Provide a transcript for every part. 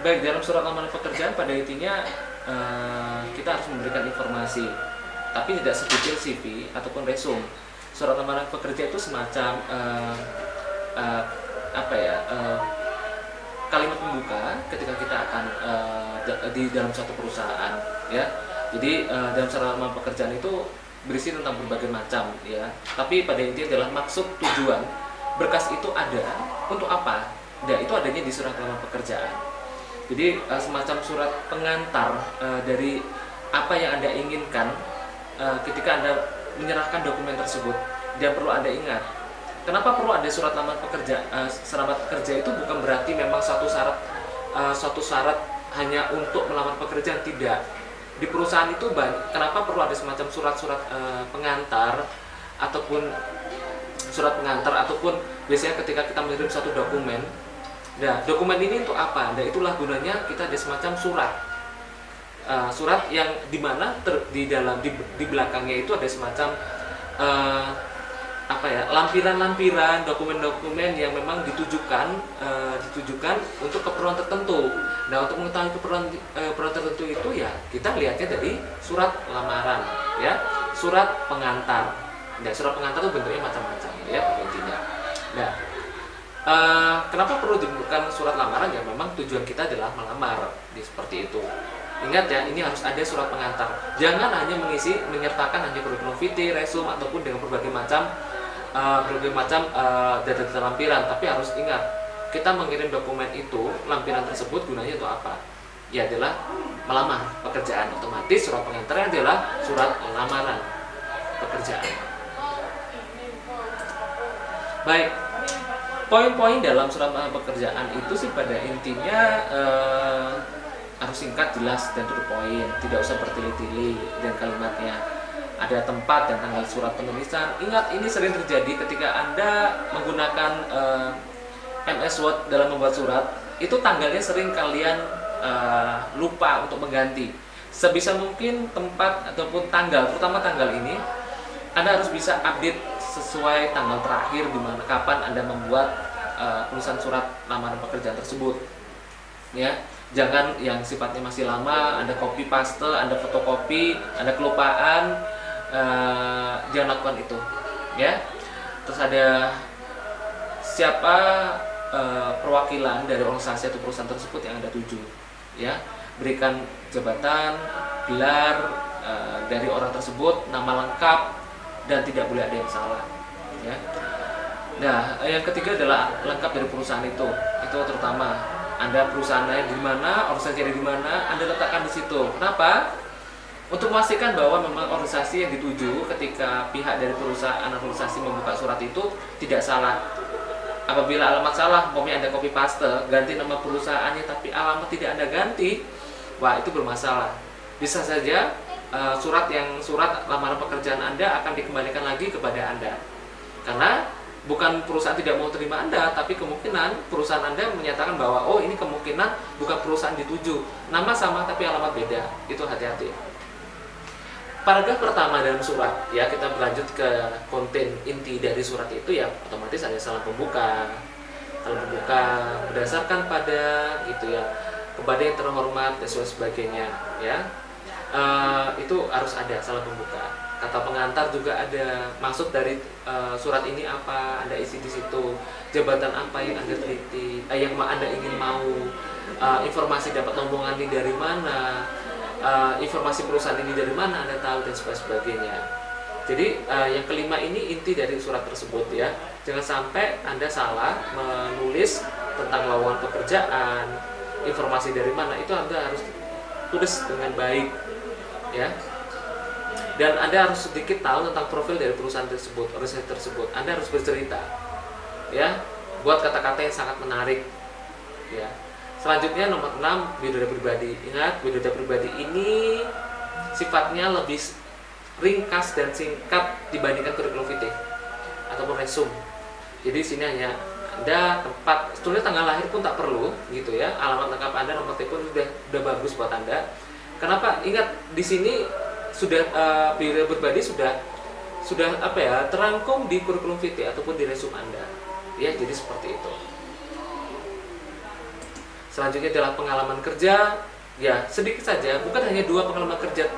Baik, dalam surat lamaran pekerjaan pada intinya kita harus memberikan informasi, tapi tidak sedetail CV ataupun resume. Surat lamaran pekerja itu semacam apa ya, kalimat pembuka ketika kita akan di dalam suatu perusahaan, ya. Jadi dalam surat lamaran pekerjaan itu berisi tentang berbagai macam, ya. Tapi pada intinya adalah maksud tujuan berkas itu ada untuk apa? Nah, itu adanya di surat lamaran pekerjaan. Jadi semacam surat pengantar dari apa yang Anda inginkan ketika Anda menyerahkan dokumen tersebut. Dan perlu Anda ingat, kenapa perlu ada surat lamaran pekerja? Selamat kerja itu bukan berarti memang suatu syarat hanya untuk melamar pekerjaan, tidak. Di perusahaan itu kenapa perlu ada semacam surat-surat pengantar ataupun biasanya ketika kita mengirim satu dokumen. Nah, dokumen ini untuk apa? Nah, itulah gunanya kita ada semacam surat yang dimana di belakangnya itu ada semacam lampiran-lampiran dokumen-dokumen yang memang ditujukan untuk keperluan tertentu. Nah, untuk mengetahui keperluan tertentu itu ya kita lihatnya dari surat lamaran, ya, surat pengantar. Nah, surat pengantar itu bentuknya macam-macam, ya, intinya. Nah, kenapa perlu dibutuhkan surat lamaran? Ya memang tujuan kita adalah melamar, seperti itu. Ingat ya, ini harus ada surat pengantar. Jangan hanya menyertakan hanya kurikulum vitae, resume ataupun dengan berbagai macam data-data lampiran. Tapi harus ingat, kita mengirim dokumen itu, lampiran tersebut gunanya untuk apa? Ya adalah melamar pekerjaan. Otomatis surat pengantarnya adalah surat lamaran pekerjaan. Baik. Poin-poin dalam surat lamaran pekerjaan itu sih pada intinya harus singkat, jelas, dan to the point. Tidak usah bertele-tele dan kalimatnya. Ada tempat dan tanggal surat penulisan. Ingat, ini sering terjadi ketika Anda menggunakan MS Word dalam membuat surat. Itu tanggalnya sering kalian lupa untuk mengganti. Sebisa mungkin tempat ataupun tanggal, terutama tanggal ini, Anda harus bisa update sesuai tanggal terakhir di mana kapan Anda membuat tulisan surat lamaran pekerjaan tersebut, ya. Jangan yang sifatnya masih lama, Anda copy paste, Anda fotokopi, Anda kelupaan, jangan lakukan itu, ya. Terus ada siapa perwakilan dari organisasi atau perusahaan tersebut yang Anda tuju, ya. Berikan jabatan, gelar dari orang tersebut, nama lengkap, dan tidak boleh ada yang salah, ya. Nah, yang ketiga adalah lengkap dari perusahaan itu terutama Anda perusahaannya di mana, organisasinya di mana, Anda letakkan di situ. Kenapa? Untuk memastikan bahwa memang organisasi yang dituju ketika pihak dari perusahaan organisasi membuka surat itu tidak salah. Apabila alamat salah, umpamanya Anda copy paste, ganti nama perusahaannya tapi alamat tidak Anda ganti, wah itu bermasalah. Bisa saja surat lamaran pekerjaan Anda akan dikembalikan lagi kepada Anda. Karena bukan perusahaan tidak mau terima Anda, tapi kemungkinan perusahaan Anda menyatakan bahwa oh ini kemungkinan bukan perusahaan dituju, nama sama tapi alamat beda. Itu hati-hati. Paragraf pertama dalam surat, ya, kita berlanjut ke konten inti dari surat itu, ya, otomatis ada salam pembuka berdasarkan pada gitu ya, kepada yang terhormat dan sebagainya, ya. Itu harus ada salam pembuka. Kata pengantar juga ada, maksud dari surat ini apa, Anda isi di situ. Jabatan apa yang Anda teliti, yang Anda ingin mau, informasi dapat rombongan ini dari mana, informasi perusahaan ini dari mana Anda tahu, dan sebagainya. Jadi yang kelima ini inti dari surat tersebut, ya. Jangan sampai Anda salah menulis tentang lowongan pekerjaan, informasi dari mana, itu Anda harus tulis dengan baik, ya. Dan Anda harus sedikit tahu tentang profil dari perusahaan tersebut, organisasi tersebut. Anda harus bercerita, ya, buat kata-kata yang sangat menarik, ya. Selanjutnya nomor 6, biodata pribadi. Ingat, biodata pribadi ini sifatnya lebih ringkas dan singkat dibandingkan kurikulum vitae ataupun resume. Jadi sini hanya Anda tempat, sebetulnya tanggal lahir pun tak perlu, gitu ya. Alamat lengkap Anda, nomor telepon sudah bagus buat Anda. Kenapa? Ingat, di sini sudah biodata pribadi sudah terangkum di kurikulum vitae ataupun di resume Anda, ya. Jadi seperti itu. Selanjutnya adalah pengalaman kerja, ya sedikit saja, bukan hanya 2 pengalaman kerja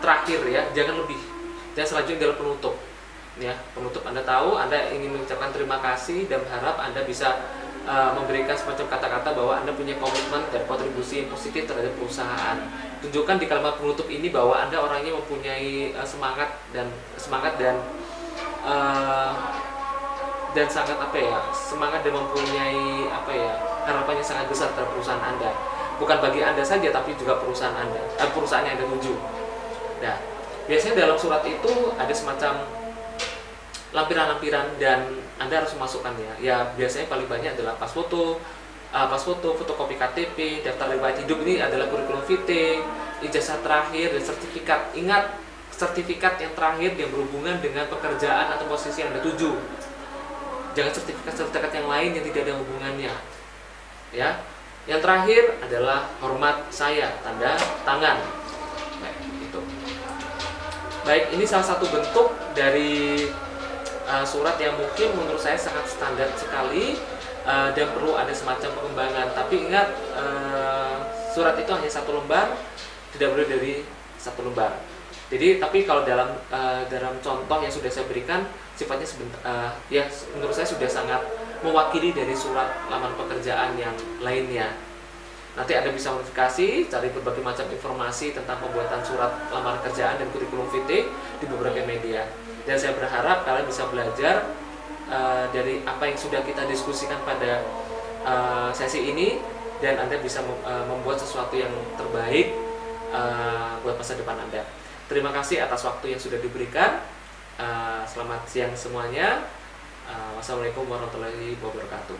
terakhir ya, jangan lebih. Dan selanjutnya adalah penutup. Ya, penutup Anda tahu, Anda ingin mengucapkan terima kasih dan berharap Anda bisa memberikan semacam kata-kata bahwa Anda punya komitmen dan kontribusi yang positif terhadap perusahaan. Tunjukkan di kalimat penutup ini bahwa Anda orangnya mempunyai semangat dan sangat semangat dan mempunyai harapannya sangat besar terhadap perusahaan Anda. Bukan bagi Anda saja, tapi juga perusahaan Anda, perusahaan yang Anda tuju. Nah, biasanya dalam surat itu ada semacam lampiran-lampiran dan Anda harus memasukkannya. Ya, biasanya paling banyak adalah pas foto, fotokopi KTP, daftar riwayat hidup, ini adalah kurikulum vitae, ijazah terakhir, dan sertifikat. Ingat, sertifikat yang terakhir yang berhubungan dengan pekerjaan atau posisi yang Anda tuju. Jangan sertifikat yang lain yang tidak ada hubungannya. Ya. Yang terakhir adalah hormat saya, tanda tangan. Baik, itu. Baik, ini salah satu bentuk dari surat yang mungkin menurut saya sangat standar sekali dan perlu ada semacam pengembangan. Tapi ingat, surat itu hanya 1 lembar, tidak boleh dari 1 lembar. Jadi, tapi kalau dalam contoh yang sudah saya berikan, sifatnya ya menurut saya sudah sangat mewakili dari surat lamaran pekerjaan yang lainnya. Nanti Anda bisa modifikasi, cari berbagai macam informasi tentang pembuatan surat lamaran kerjaan dan kurikulum vitae di beberapa media. Dan saya berharap kalian bisa belajar dari apa yang sudah kita diskusikan pada sesi ini, dan Anda bisa membuat sesuatu yang terbaik buat masa depan Anda. Terima kasih atas waktu yang sudah diberikan. Selamat siang semuanya. Wassalamualaikum warahmatullahi wabarakatuh.